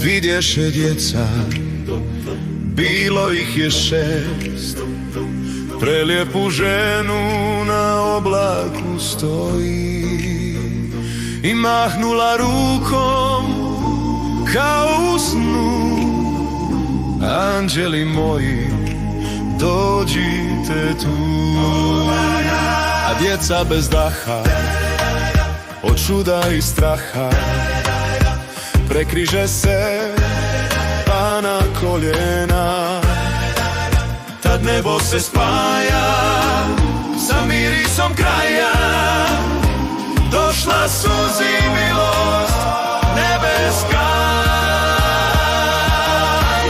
vidješe djeca, bilo ih je 6, prelijepu ženu na oblaku stoji i mahnula rukom kao u snu. Anđeli moji, dođite tu. A djeca bez daha, od čuda i straha, prekriže se pa na koljena. Tad nebo se spaja sa mirisom kraja, došla suzi milost nebeska.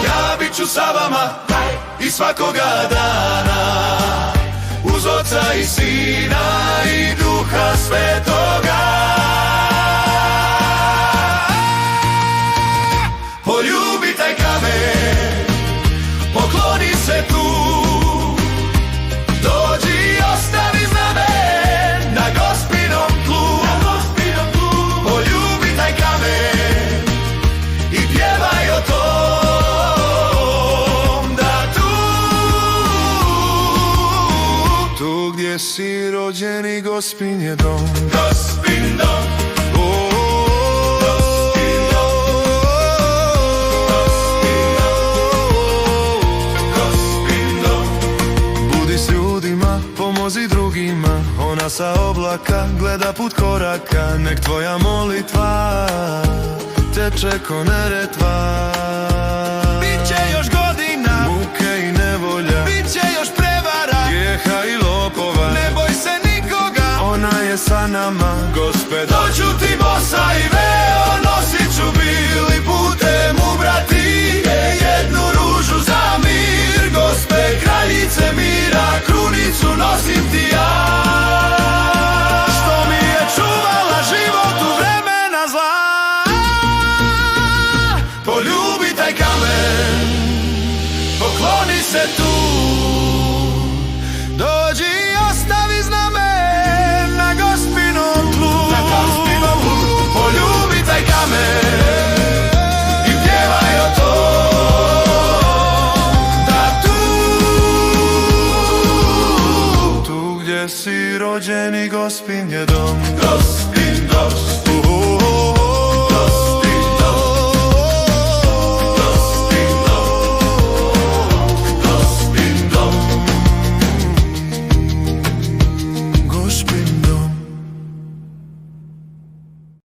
Ja bit ću sa vama i svakoga dana, uz Oca i Sina i Duha Svetoga. Poljubi taj kamen, pokloni se tu, dođi i ostavi znamen na Gospinom tlu. Poljubi taj kamen i pjevaj o tom, da tu gdje si rođeni Gospin je dom. Gospin dom. Pomozi drugima, ona sa oblaka gleda put koraka. Nek tvoja molitva teče ko Neretva. Biće još godina muke i nevolja, biće još prevara, grijeha i lopova. Ne boj se nikoga, ona je sa nama. Gospe, doću ti bosa i veo, nosit ću bili putem ubrati jednu ružu za mir. Gospe, kraljice mira, krunicu nosim ti ja, što mi je čuvala život u vremena zla. Poljubi taj kamen, pokloni se tu, dođi i ostavi znamen na Gospinom tlu. Poljubi taj kamen i pjevaj o tom, da tu gdje si rođeni Gospin je dom. Gospin dom.